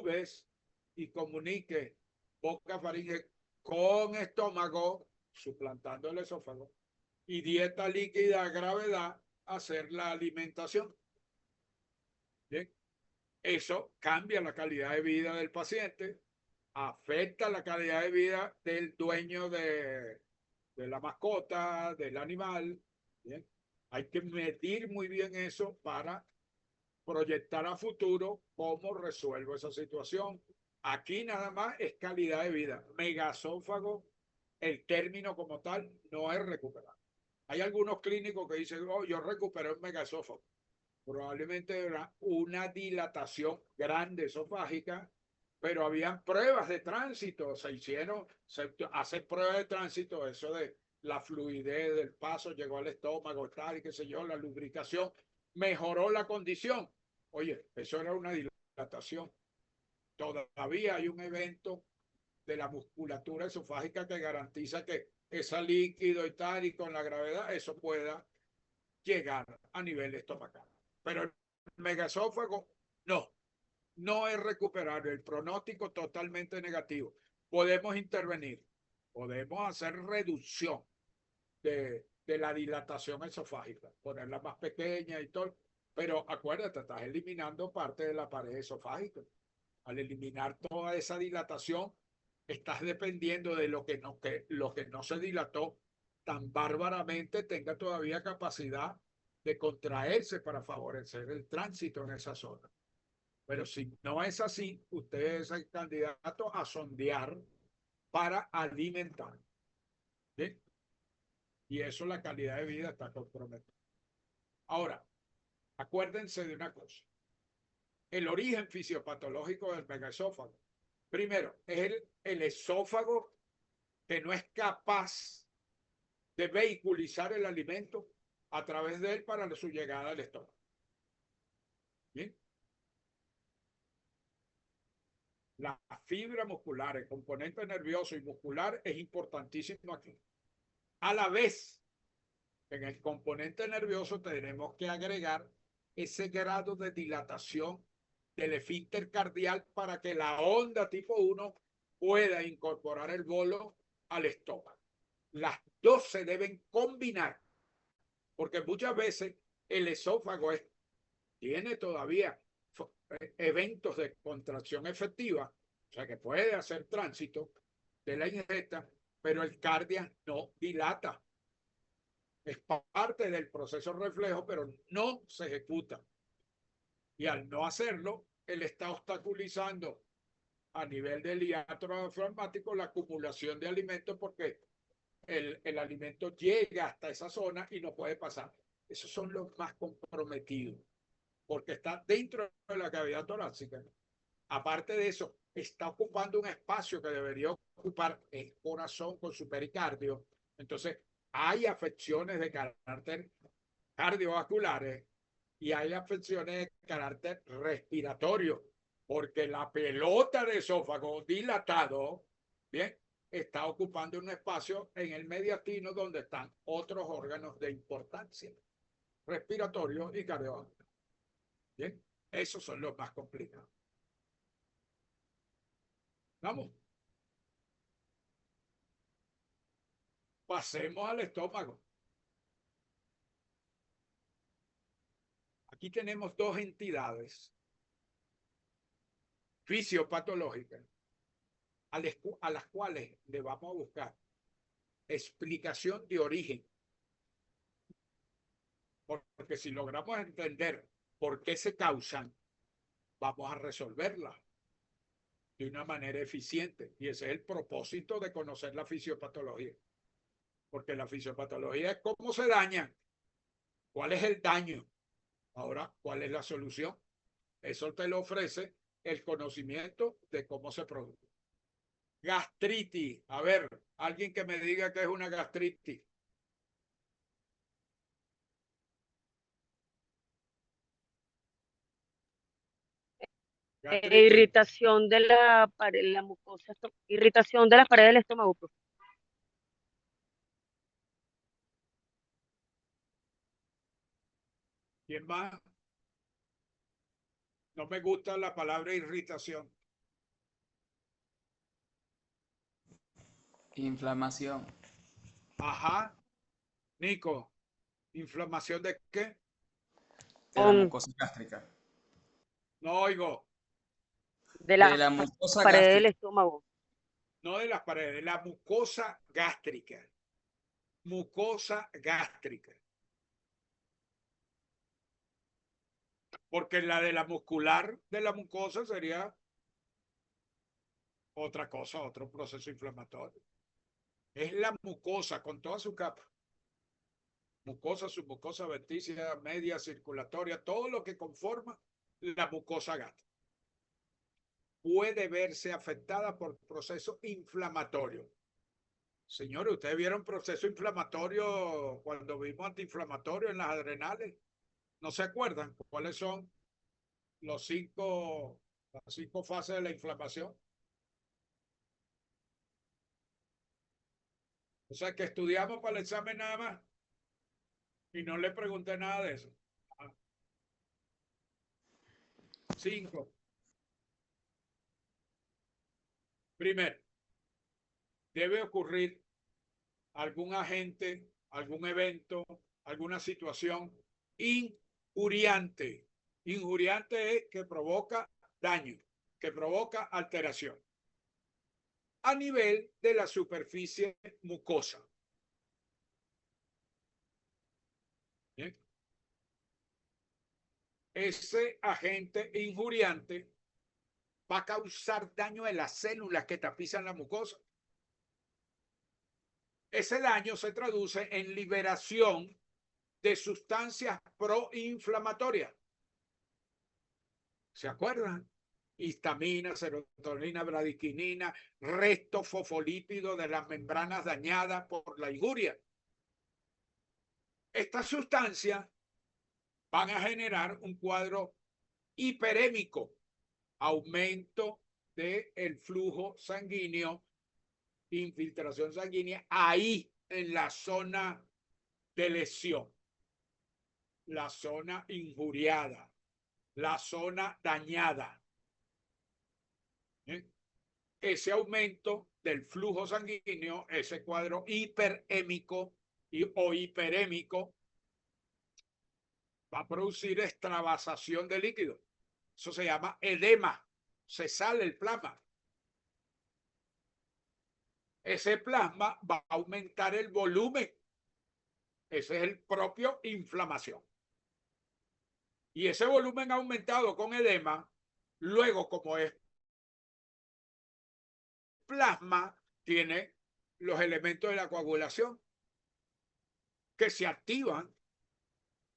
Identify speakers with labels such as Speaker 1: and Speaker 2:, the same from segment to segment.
Speaker 1: tubes y comunique boca faringe con estómago, suplantando el esófago, y dieta líquida a gravedad, hacer la alimentación. Bien, eso cambia la calidad de vida del paciente, afecta la calidad de vida del dueño de la mascota, del animal. Bien, hay que medir muy bien eso para proyectar a futuro cómo resuelvo esa situación. Aquí nada más es calidad de vida. Megasófago, el término como tal, no es recuperar. Hay algunos clínicos que dicen, oh, yo recuperé un megasófago. Probablemente era una dilatación grande esofágica, pero habían pruebas de tránsito, hacer pruebas de tránsito, eso de la fluidez del paso llegó al estómago, tal y qué sé yo, la lubricación, mejoró la condición. Oye, eso era una dilatación. Todavía hay un evento de la musculatura esofágica que garantiza que ese líquido y tal, y con la gravedad, eso pueda llegar a nivel estomacal. Pero el megasófago, no es recuperable. El pronóstico totalmente negativo. Podemos intervenir, podemos hacer reducción de la dilatación esofágica, ponerla más pequeña y todo. Pero acuérdate, estás eliminando parte de la pared esofágica. Al eliminar toda esa dilatación, estás dependiendo de lo que no se dilató tan bárbaramente tenga todavía capacidad de contraerse para favorecer el tránsito en esa zona. Pero si no es así, usted es el candidato a sondear para alimentar. ¿Sí? Y eso la calidad de vida está comprometida. Ahora, acuérdense de una cosa. El origen fisiopatológico del megaesófago. Primero, es el esófago que no es capaz de vehiculizar el alimento a través de él para su llegada al estómago. ¿Bien? La fibra muscular, el componente nervioso y muscular es importantísimo aquí. A la vez, en el componente nervioso tenemos que agregar ese grado de dilatación del esfínter cardial para que la onda tipo 1 pueda incorporar el bolo al estómago. Las dos se deben combinar, porque muchas veces el esófago tiene todavía eventos de contracción efectiva, o sea que puede hacer tránsito de la ingesta, pero el cardia no dilata. Es parte del proceso reflejo, pero no se ejecuta. Y al no hacerlo, él está obstaculizando a nivel del hiato diafragmático la acumulación de alimentos porque el alimento llega hasta esa zona y no puede pasar. Esos son los más comprometidos porque está dentro de la cavidad torácica. Aparte de eso, está ocupando un espacio que debería ocupar el corazón con su pericardio. Entonces, hay afecciones de carácter cardiovasculares y hay afecciones de carácter respiratorio, porque la pelota de esófago dilatado, bien, está ocupando un espacio en el mediastino donde están otros órganos de importancia, respiratorio y cardiovascular. Bien, esos son los más complicados. Vamos, pasemos al estómago. Aquí tenemos dos entidades fisiopatológicas a las cuales le vamos a buscar explicación de origen. Porque si logramos entender por qué se causan, vamos a resolverlas de una manera eficiente. Y ese es el propósito de conocer la fisiopatología. Porque la fisiopatología es cómo se daña, cuál es el daño. Ahora, ¿cuál es la solución? Eso te lo ofrece el conocimiento de cómo se produce. Gastritis. A ver, alguien que me diga que es una gastritis. Gastritis.
Speaker 2: Irritación de la pared, la mucosa, irritación de las paredes del estómago, profe.
Speaker 1: ¿Quién más? No me gusta la palabra irritación.
Speaker 3: Inflamación
Speaker 1: Ajá, Nico, ¿inflamación de qué?
Speaker 3: de la
Speaker 2: Con,
Speaker 3: mucosa gástrica.
Speaker 1: No oigo,
Speaker 2: de
Speaker 3: De
Speaker 2: las
Speaker 3: la mucosa
Speaker 2: paredes del
Speaker 3: gástrica.
Speaker 2: estómago.
Speaker 1: no de las paredes, de la mucosa gástrica. Mucosa gástrica. Porque la de la muscular de la mucosa sería otra cosa, otro proceso inflamatorio. Es la mucosa con toda su capa. Mucosa, submucosa, vertícea, media, circulatoria, todo lo que conforma la mucosa gástrica. Puede verse afectada por proceso inflamatorio. Señores, ¿ustedes vieron proceso inflamatorio cuando vimos antiinflamatorio en las adrenales? ¿No se acuerdan cuáles son las cinco fases de la inflamación? O sea, que estudiamos para el examen nada más y no le pregunté nada de eso. Ah, cinco. Primero, debe ocurrir algún agente, algún evento, alguna situación injuriante. Injuriante es que provoca daño, que provoca alteración a nivel de la superficie mucosa. ¿Bien? Ese agente injuriante va a causar daño en las células que tapizan la mucosa. Ese daño se traduce en liberación de sustancias proinflamatorias. ¿Se acuerdan? Histamina, serotonina, bradiquinina, restos fosfolípidos de las membranas dañadas por la injuria. Estas sustancias van a generar un cuadro hiperémico, aumento del flujo sanguíneo, infiltración sanguínea, ahí en la zona de lesión, la zona injuriada, la zona dañada. ¿Eh? Ese aumento del flujo sanguíneo, ese cuadro hiperémico o hiperémico, va a producir extravasación de líquido. Eso se llama edema. Se sale el plasma. Ese plasma va a aumentar el volumen. Ese es el propio inflamación. Y ese volumen aumentado con edema, luego como es plasma, tiene los elementos de la coagulación que se activan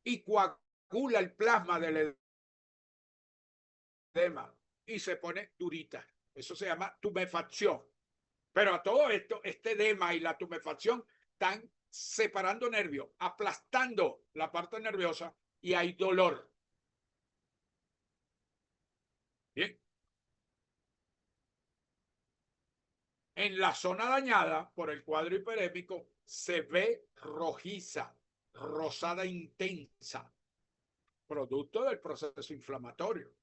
Speaker 1: y coagula el plasma del edema y se pone durita. Eso se llama tumefacción. Pero a todo esto, este edema y la tumefacción están separando nervios, aplastando la parte nerviosa y hay dolor. Bien. En la zona dañada por el cuadro hiperémico se ve rojiza, rosada intensa, producto del proceso inflamatorio.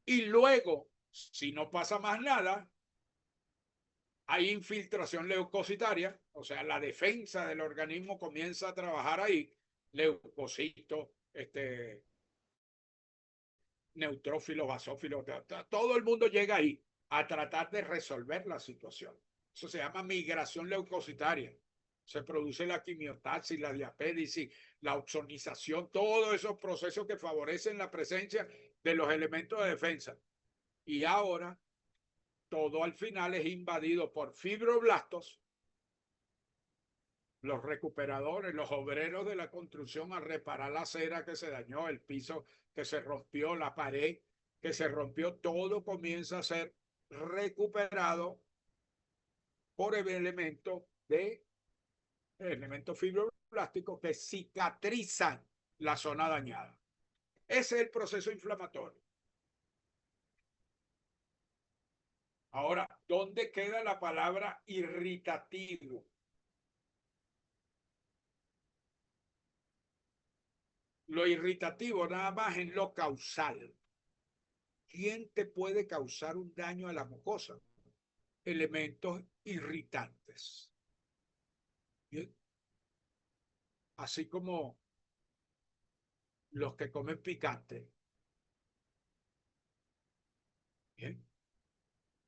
Speaker 1: Y luego, si no pasa más nada, hay infiltración leucocitaria, o sea, la defensa del organismo comienza a trabajar ahí, leucocitos, neutrófilos, basófilos, todo el mundo llega ahí a tratar de resolver la situación. Eso se llama migración leucocitaria. Se produce la quimiotaxis, la diapédisis, la oxonización, todos esos procesos que favorecen la presencia de los elementos de defensa. Y ahora todo al final es invadido por fibroblastos, los recuperadores, los obreros de la construcción a reparar la acera que se dañó, el piso que se rompió, la pared que se rompió, todo comienza a ser recuperado por el elemento fibroblástico que cicatrizan la zona dañada. Ese es el proceso inflamatorio. Ahora, ¿dónde queda la palabra irritativo? Lo irritativo nada más en lo causal. ¿Quién te puede causar un daño a la mucosa? elementos irritantes. ¿Bien? Así como los que comen picante. ¿Bien?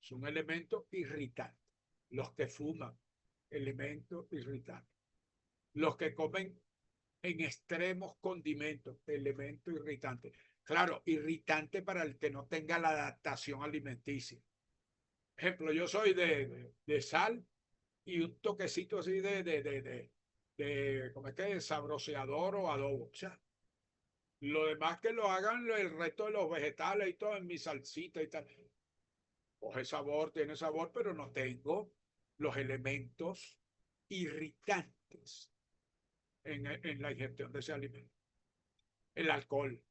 Speaker 1: Es un elemento irritante. Los que fuman, elemento irritante. Los que comen en extremos condimentos, elemento irritante. Claro, irritante para el que no tenga la adaptación alimenticia. Ejemplo, yo soy de sal y un toquecito así ¿cómo es que es? Sabroseador o adobo. O sea, lo demás que lo hagan el resto de los vegetales y todo en mi salsita y tal. Coge sabor, tiene sabor, pero no tengo los elementos irritantes en la ingestión de ese alimento. El alcohol.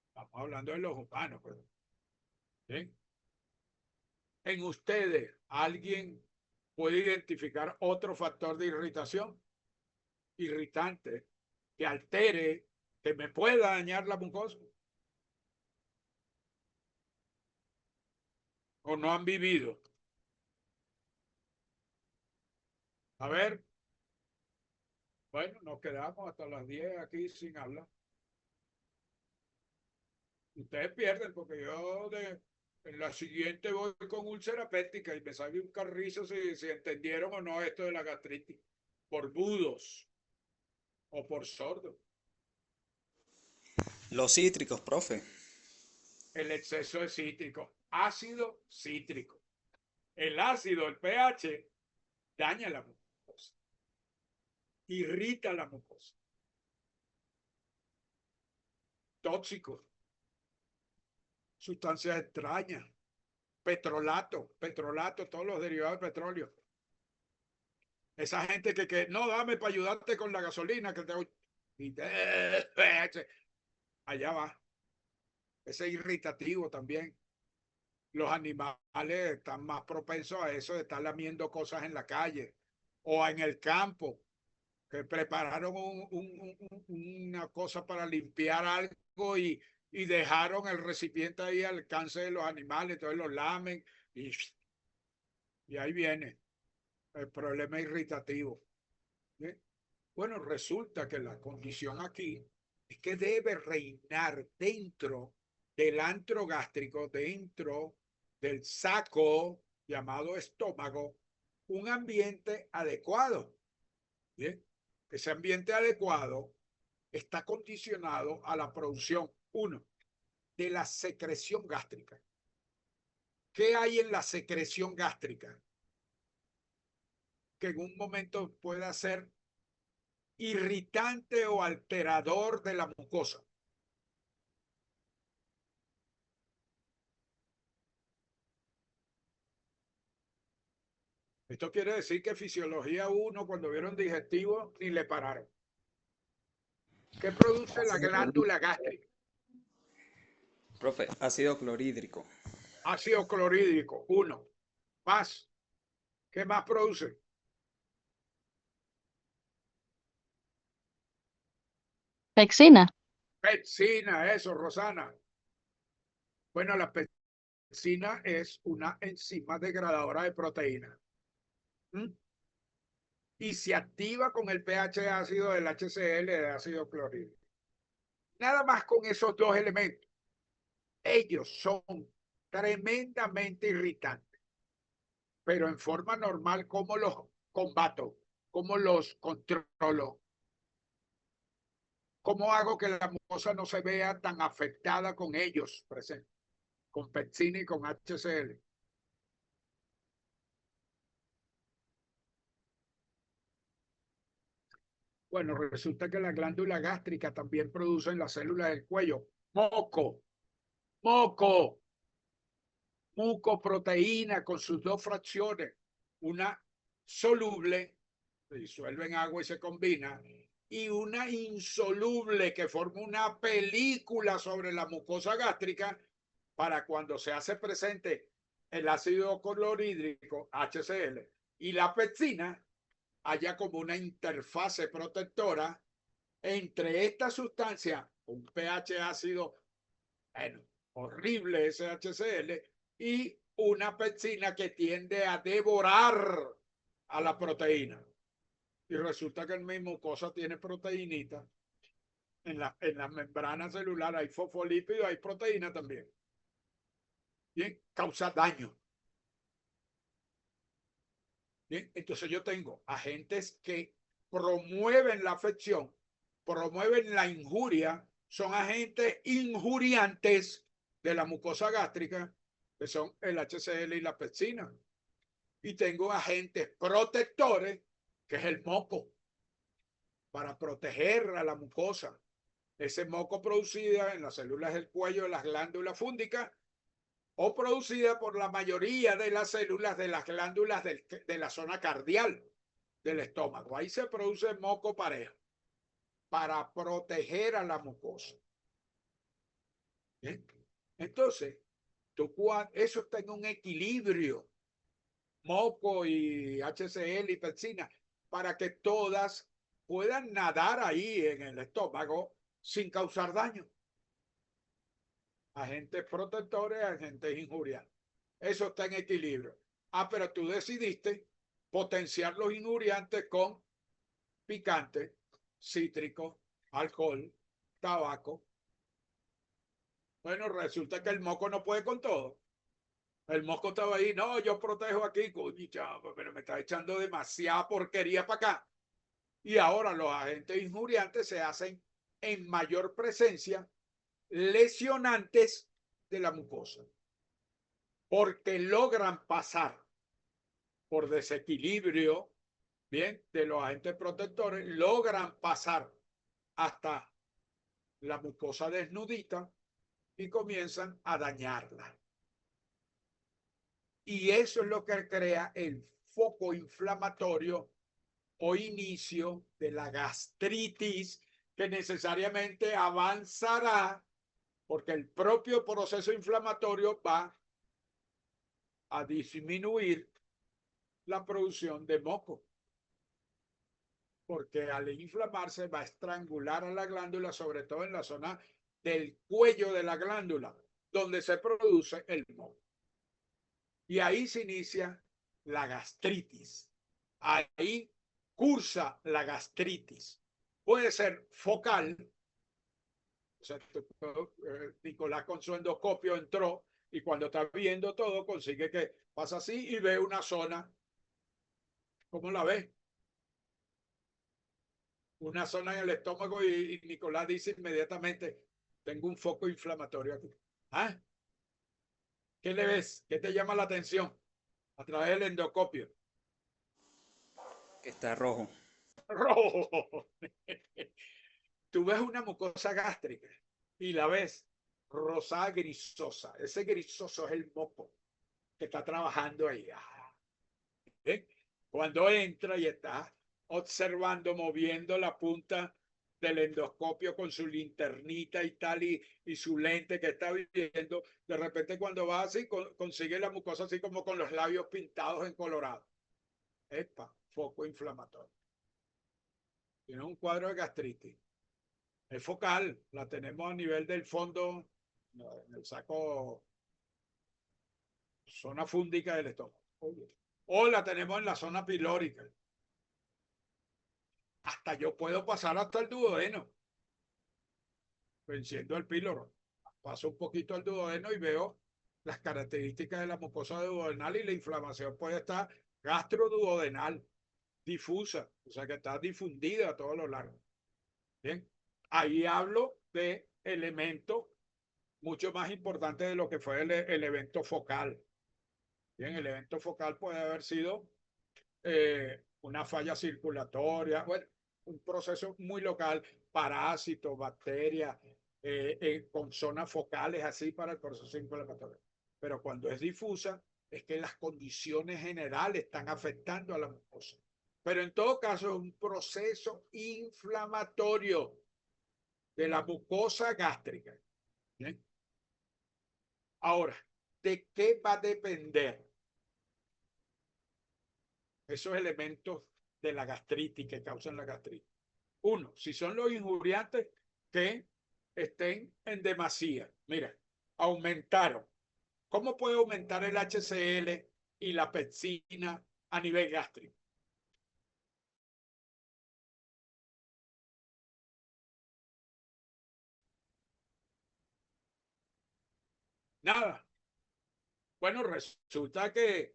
Speaker 1: Estamos hablando de los humanos, pero ¿bien? En ustedes, ¿alguien puede identificar otro factor de irritación? Irritante, que altere, que me pueda dañar la mucosa. ¿O no han vivido? A ver. Bueno, nos quedamos hasta las 10 aquí sin hablar. Ustedes pierden porque en la siguiente voy con úlcera péptica y me sale un carrizo si entendieron o no esto de la gastritis. Por mudos o por sordos.
Speaker 3: Los cítricos, profe.
Speaker 1: El exceso de cítrico. Ácido cítrico. El ácido, el pH, daña la mucosa. Irrita la mucosa. Tóxico. Sustancias extrañas. Petrolato, todos los derivados del petróleo. Esa gente que no, dame para ayudarte con la gasolina que te... Allá va. Ese es irritativo también. Los animales están más propensos a eso de estar lamiendo cosas en la calle o en el campo, que prepararon una cosa para limpiar algo y dejaron el recipiente ahí al alcance de los animales, entonces los lamen y ahí viene el problema irritativo. ¿Sí? Bueno, resulta que la condición aquí es que debe reinar dentro del antro gástrico, dentro del saco llamado estómago, un ambiente adecuado. ¿Bien? Ese ambiente adecuado está condicionado a la producción, uno, de la secreción gástrica. ¿Qué hay en la secreción gástrica? Que en un momento pueda ser irritante o alterador de la mucosa. Esto quiere decir que fisiología 1, cuando vieron digestivo, ni le pararon. ¿Qué produce la glándula gástrica?
Speaker 3: Profe, ácido clorhídrico.
Speaker 1: Ácido clorhídrico, 1. Más. ¿Qué más produce?
Speaker 4: Pexina.
Speaker 1: Pepsina, eso, Rosana. Bueno, la pepsina es una enzima degradadora de proteína. Y se activa con el pH ácido del HCl de ácido clorhídrico. Nada más con esos dos elementos. Ellos son tremendamente irritantes. Pero en forma normal, ¿cómo los combato? ¿Cómo los controlo? ¿Cómo hago que la mucosa no se vea tan afectada con ellos presentes? Con pepsina y con HCl. Bueno, resulta que la glándula gástrica también produce en las células del cuello moco, mucoproteína con sus dos fracciones, una soluble, se disuelve en agua y se combina, y una insoluble que forma una película sobre la mucosa gástrica para cuando se hace presente el ácido clorhídrico, HCl, y la pepsina, haya como una interfase protectora entre esta sustancia, un pH ácido, bueno, horrible ese HCl, y una pepsina que tiende a devorar a la proteína. Y resulta que el mismo mucosa tiene proteinita. En la membrana celular hay fosfolípidos, hay proteína también. Bien, causa daño. Bien, entonces yo tengo agentes que promueven la afección, promueven la injuria, son agentes injuriantes de la mucosa gástrica, que son el HCl y la pepsina. Y tengo agentes protectores, que es el moco, para proteger a la mucosa. Ese moco producida en las células del cuello de las glándulas fúngicas o producida por la mayoría de las células de las glándulas de la zona cardial del estómago. Ahí se produce moco parejo para proteger a la mucosa. ¿Bien? Entonces, eso está en un equilibrio, moco y HCl y pepsina, para que todas puedan nadar ahí en el estómago sin causar daño. Agentes protectores, agentes injuriantes. Eso está en equilibrio. Pero tú decidiste potenciar los injuriantes con picante, cítrico, alcohol, tabaco. Bueno, resulta que el moco no puede con todo. El moco estaba ahí, no, yo protejo aquí, coño, chavo, pero me está echando demasiada porquería para acá. Y ahora los agentes injuriantes se hacen en mayor presencia, lesionantes de la mucosa, porque logran pasar por desequilibrio, bien, de los agentes protectores, logran pasar hasta la mucosa desnudita y comienzan a dañarla. Y eso es lo que crea el foco inflamatorio o inicio de la gastritis, que necesariamente avanzará porque el propio proceso inflamatorio va a disminuir la producción de moco, porque al inflamarse va a estrangular a la glándula, sobre todo en la zona del cuello de la glándula, donde se produce el moco. Y ahí se inicia la gastritis. Ahí cursa la gastritis. Puede ser focal. O sea, Nicolás con su endoscopio entró y cuando está viendo todo consigue que pasa así y ve una zona. ¿Cómo la ve? Una zona en el estómago y Nicolás dice inmediatamente, tengo un foco inflamatorio aquí. ¿Ah? ¿Qué le ves? ¿Qué te llama la atención a través del endoscopio?
Speaker 3: Que está rojo.
Speaker 1: Rojo. Tú ves una mucosa gástrica y la ves rosada grisosa. Ese grisoso es el moco que está trabajando ahí. ¿Eh? Cuando entra y está observando, moviendo la punta del endoscopio con su linternita y tal, y su lente que está viendo, de repente cuando va así, consigue la mucosa así como con los labios pintados en colorado. Epa, foco inflamatorio. Tiene un cuadro de gastritis. Es focal, la tenemos a nivel del fondo, en el saco, zona fúndica del estómago. O la tenemos en la zona pilórica. Hasta yo puedo pasar hasta el duodeno, venciendo el píloro. Paso un poquito al duodeno y veo las características de la mucosa duodenal y la inflamación puede estar gastroduodenal, difusa, o sea que está difundida a todo lo largo. Bien, ahí hablo de elementos mucho más importantes de lo que fue el evento focal. Bien, el evento focal puede haber sido una falla circulatoria, bueno, un proceso muy local, parásitos, bacterias, con zonas focales así para el proceso inflamatorio. Pero cuando es difusa, es que las condiciones generales están afectando a la mucosa. Pero en todo caso es un proceso inflamatorio de la mucosa gástrica. ¿Bien? Ahora, ¿de qué va a depender esos elementos de la gastritis que causan la gastritis? Uno, si son los injuriantes que estén en demasía. Mira, aumentaron ¿Cómo puede aumentar el HCl y la pepsina a nivel gástrico? Nada. Bueno, resulta que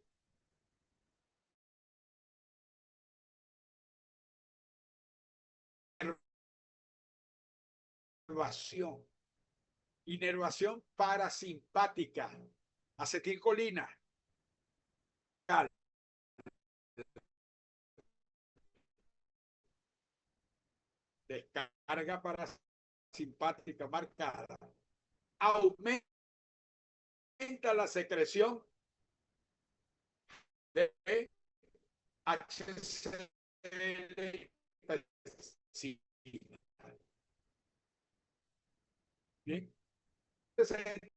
Speaker 1: inervación parasimpática, acetilcolina, descarga parasimpática marcada, aumenta la secreción de HCl. Bien. Entonces,